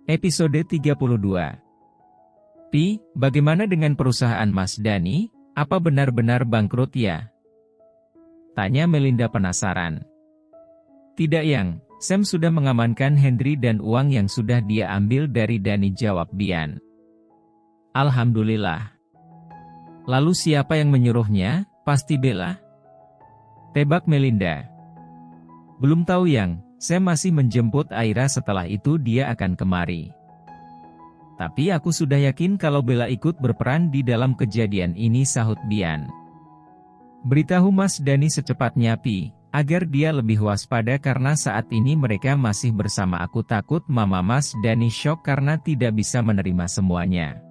Episode 32. Pi, bagaimana dengan perusahaan Mas Dani? Apa benar-benar bangkrut ya? Tanya Melinda penasaran. Tidak Yang, Sam sudah mengamankan Henry dan uang yang sudah dia ambil dari Dani, jawab Bian. Alhamdulillah. Lalu siapa yang menyuruhnya? Pasti Bella? Tebak Melinda. Belum tahu Yang. Sam masih menjemput Aira, setelah itu dia akan kemari. Tapi aku sudah yakin kalau Bella ikut berperan di dalam kejadian ini, sahut Bian. Beritahu Mas Dani secepatnya Pi, agar dia lebih waspada karena saat ini mereka masih bersama aku. Takut Mama Mas Dani shock karena tidak bisa menerima semuanya.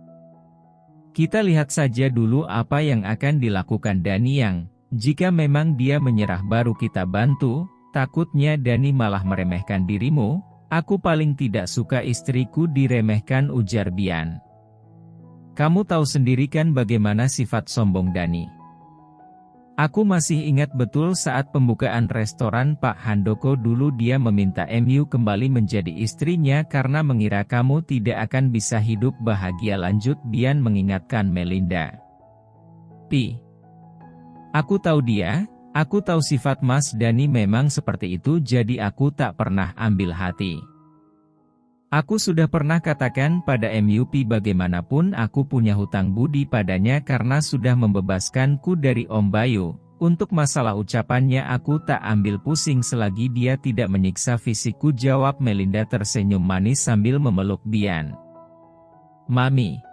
Kita lihat saja dulu apa yang akan dilakukan Dani Yang. Jika memang dia menyerah baru kita bantu. Takutnya Dani malah meremehkan dirimu. Aku paling tidak suka istriku diremehkan, ujar Bian. Kamu tahu sendiri kan bagaimana sifat sombong Dani. Aku masih ingat betul saat pembukaan restoran Pak Handoko dulu dia meminta MU kembali menjadi istrinya karena mengira kamu tidak akan bisa hidup bahagia, lanjut Bian mengingatkan Melinda. Pi, aku tahu dia. Aku tahu sifat Mas Dani memang seperti itu, jadi aku tak pernah ambil hati. Aku sudah pernah katakan pada MUP bagaimanapun aku punya hutang budi padanya karena sudah membebaskanku dari Om Bayu. Untuk masalah ucapannya aku tak ambil pusing selagi dia tidak menyiksa fisikku, jawab Melinda tersenyum manis sambil memeluk Bian. Mami.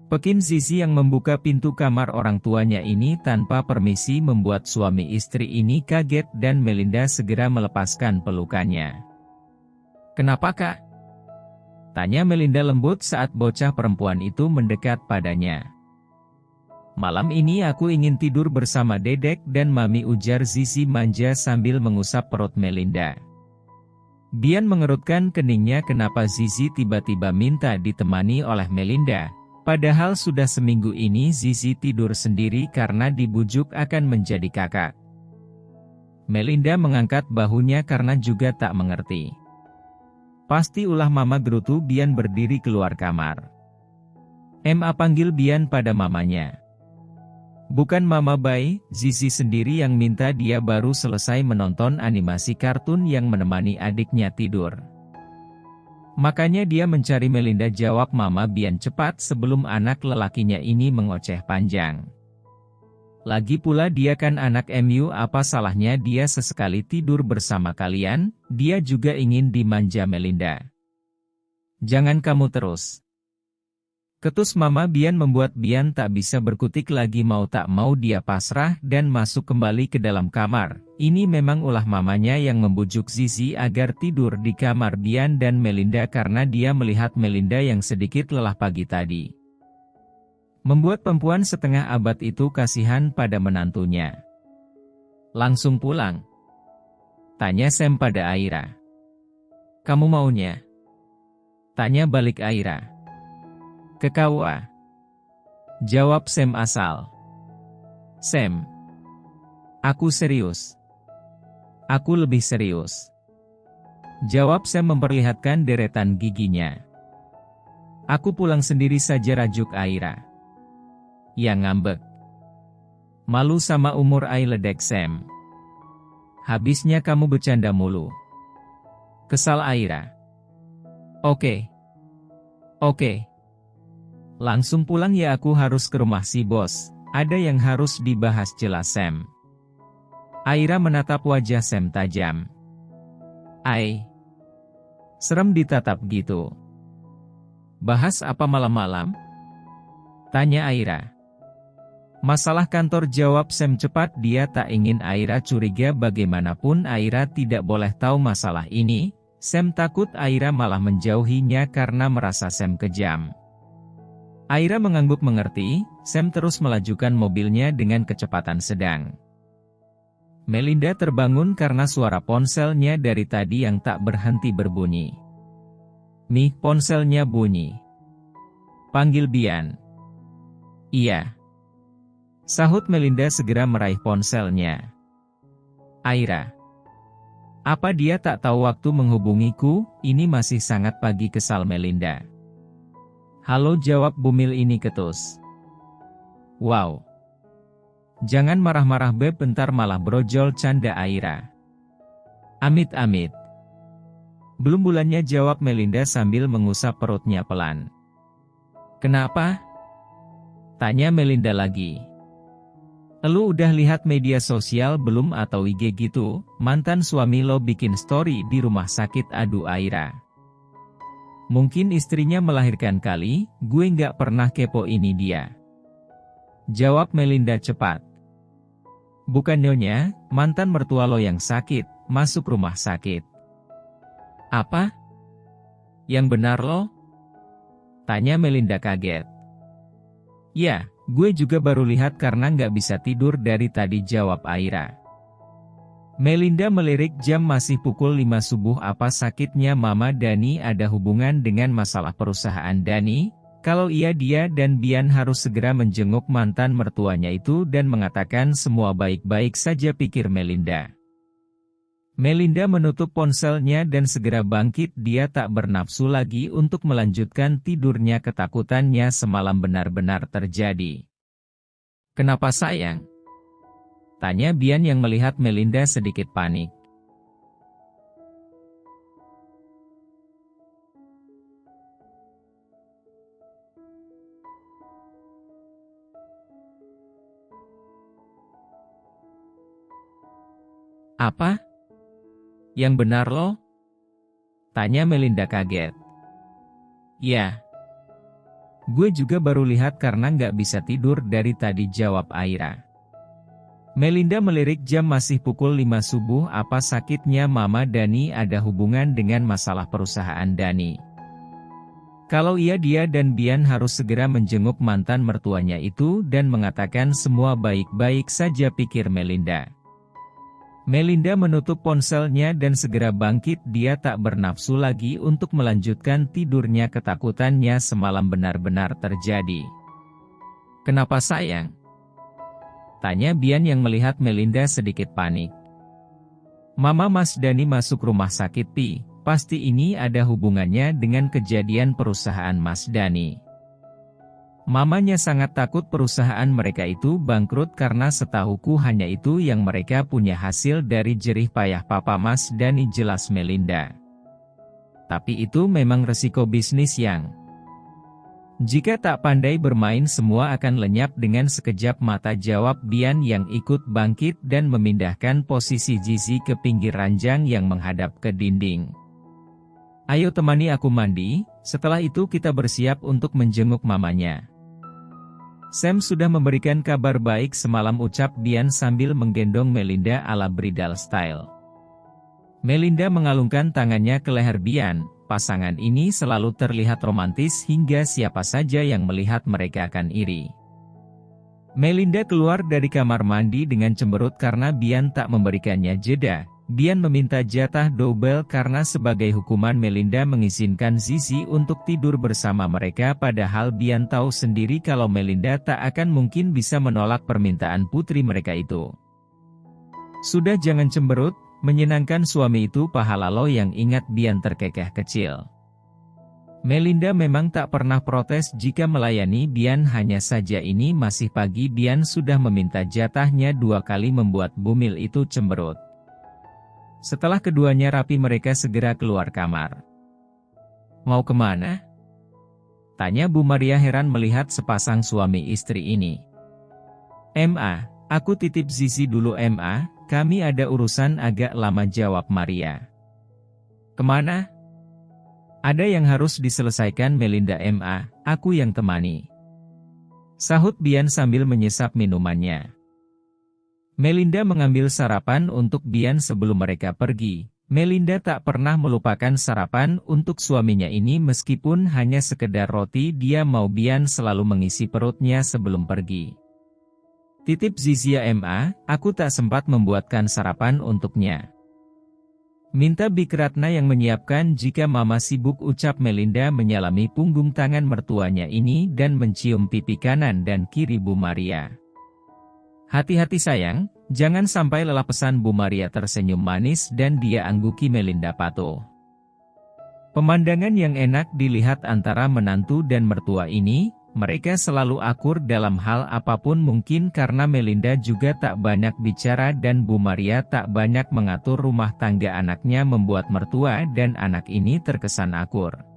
Pekin Zizi yang membuka pintu kamar orang tuanya ini tanpa permisi membuat suami istri ini kaget dan Melinda segera melepaskan pelukannya. Kenapa Kak? Tanya Melinda lembut saat bocah perempuan itu mendekat padanya. Malam ini aku ingin tidur bersama Dedek dan Mami, ujar Zizi manja sambil mengusap perut Melinda. Bian mengerutkan keningnya, kenapa Zizi tiba-tiba minta ditemani oleh Melinda? Padahal sudah seminggu ini Zizi tidur sendiri karena dibujuk akan menjadi kakak. Melinda mengangkat bahunya karena juga tak mengerti. Pasti ulah Mama, gerutu Bian berdiri keluar kamar. Ma, panggil Bian pada mamanya. Bukan Mama Bay, Zizi sendiri yang minta, dia baru selesai menonton animasi kartun yang menemani adiknya tidur. Makanya dia mencari Melinda, jawab Mama Bian cepat sebelum anak lelakinya ini mengoceh panjang. Lagi pula dia kan anak MU, apa salahnya dia sesekali tidur bersama kalian? Dia juga ingin dimanja Melinda. Jangan kamu terus. Ketus Mama Bian membuat Bian tak bisa berkutik lagi, mau tak mau dia pasrah dan masuk kembali ke dalam kamar. Ini memang ulah mamanya yang membujuk Zizi agar tidur di kamar Bian dan Melinda karena dia melihat Melinda yang sedikit lelah pagi tadi. Membuat perempuan setengah abad itu kasihan pada menantunya. Langsung pulang? Tanya Sam pada Aira. Kamu maunya? Tanya balik Aira. Ke KUA. Jawab Sam asal. Sam. Aku serius. Aku lebih serius. Jawab Sam memperlihatkan deretan giginya. Aku pulang sendiri saja, rajuk Aira. Yang ngambek. Malu sama umur ai, ledek Sam. Habisnya kamu bercanda mulu. Kesal Aira. Oke. Langsung pulang ya, aku harus ke rumah si bos. Ada yang harus dibahas, jelas Sam. Aira menatap wajah Sam tajam. Ai. Serem ditatap gitu. Bahas apa malam-malam? Tanya Aira. Masalah kantor, jawab Sam cepat. Dia tak ingin Aira curiga, bagaimanapun Aira tidak boleh tahu masalah ini. Sam takut Aira malah menjauhinya karena merasa Sam kejam. Aira mengangguk mengerti. Sam terus melajukan mobilnya dengan kecepatan sedang. Melinda terbangun karena suara ponselnya dari tadi yang tak berhenti berbunyi. Mi, ponselnya bunyi. Panggil Bian. Iya. Sahut Melinda segera meraih ponselnya. Aira. Apa dia tak tahu waktu menghubungiku? Ini masih sangat pagi, kesal Melinda. Halo, jawab Bumil ini ketus. Wow. Jangan marah-marah Beb, bentar malah brojol, canda Aira. Amit-amit. Belum bulannya, jawab Melinda sambil mengusap perutnya pelan. Kenapa? Tanya Melinda lagi. Lu udah lihat media sosial belum atau IG gitu? Mantan suami lo bikin story di rumah sakit, aduh Aira. Mungkin istrinya melahirkan kali, gue nggak pernah kepo ini dia. Jawab Melinda cepat. Bukan nyonya, mantan mertua lo yang sakit, masuk rumah sakit. Apa? Yang benar lo? Tanya Melinda kaget. Ya. Gue juga baru lihat karena nggak bisa tidur dari tadi, jawab Aira. Melinda melirik jam, masih pukul 5 subuh. Apa sakitnya Mama Dani ada hubungan dengan masalah perusahaan Dani? Kalau iya, dia dan Bian harus segera menjenguk mantan mertuanya itu dan mengatakan semua baik-baik saja, pikir Melinda. Melinda menutup ponselnya dan segera bangkit. Dia tak bernafsu lagi untuk melanjutkan tidurnya. Ketakutannya semalam benar-benar terjadi. Kenapa sayang? Tanya Bian yang melihat Melinda sedikit panik. Apa? Yang benar lo? Tanya Melinda kaget. Ya. Gue juga baru lihat karena nggak bisa tidur dari tadi, jawab Aira. Melinda melirik jam, masih pukul 5 subuh. Apa sakitnya Mama Dani ada hubungan dengan masalah perusahaan Dani? Kalau iya, dia dan Bian harus segera menjenguk mantan mertuanya itu dan mengatakan semua baik-baik saja, pikir Melinda. Melinda menutup ponselnya dan segera bangkit. Dia tak bernafsu lagi untuk melanjutkan tidurnya. Ketakutannya semalam benar-benar terjadi. Kenapa sayang? Tanya Bian yang melihat Melinda sedikit panik. Mama, Mas Dani masuk rumah sakit Pi. Pasti ini ada hubungannya dengan kejadian perusahaan Mas Dani. Mamanya sangat takut perusahaan mereka itu bangkrut karena setahuku hanya itu yang mereka punya hasil dari jerih payah Papa Mas Dani, jelas Melinda. Tapi itu memang resiko bisnis yang jika tak pandai bermain semua akan lenyap dengan sekejap mata, jawab Bian yang ikut bangkit dan memindahkan posisi Zizi ke pinggir ranjang yang menghadap ke dinding. Ayo temani aku mandi, setelah itu kita bersiap untuk menjenguk mamanya. Sam sudah memberikan kabar baik semalam, ucap Bian sambil menggendong Melinda ala bridal style. Melinda mengalungkan tangannya ke leher Bian. Pasangan ini selalu terlihat romantis hingga siapa saja yang melihat mereka akan iri. Melinda keluar dari kamar mandi dengan cemberut karena Bian tak memberikannya jeda. Bian meminta jatah double karena sebagai hukuman Melinda mengizinkan Zizi untuk tidur bersama mereka, padahal Bian tahu sendiri kalau Melinda tak akan mungkin bisa menolak permintaan putri mereka itu. Sudah, jangan cemberut, menyenangkan suami itu pahala lo yang, ingat Bian terkekeh kecil. Melinda memang tak pernah protes jika melayani Bian, hanya saja ini masih pagi Bian sudah meminta jatahnya 2 kali membuat Bumil itu cemberut. Setelah keduanya rapi mereka segera keluar kamar. Mau kemana? Tanya Bu Maria heran melihat sepasang suami istri ini. Ma, aku titip Zizi dulu Ma, kami ada urusan agak lama, jawab Maria. Kemana? Ada yang harus diselesaikan Melinda. Ma, aku yang temani. Sahut Bian sambil menyesap minumannya. Melinda mengambil sarapan untuk Bian sebelum mereka pergi. Melinda tak pernah melupakan sarapan untuk suaminya ini, meskipun hanya sekedar roti. Dia mau Bian selalu mengisi perutnya sebelum pergi. Titip Zizia Ma, aku tak sempat membuatkan sarapan untuknya. Minta Bik Ratna yang menyiapkan jika Mama sibuk, ucap Melinda menyalami punggung tangan mertuanya ini dan mencium pipi kanan dan kiri Bu Maria. Hati-hati sayang, Jangan sampai lelah, pesan Bu Maria tersenyum manis dan dia angguki Melinda patuh. Pemandangan yang enak dilihat antara menantu dan mertua ini. Mereka selalu akur dalam hal apapun, mungkin karena Melinda juga tak banyak bicara dan Bu Maria tak banyak mengatur rumah tangga anaknya, membuat mertua dan anak ini terkesan akur.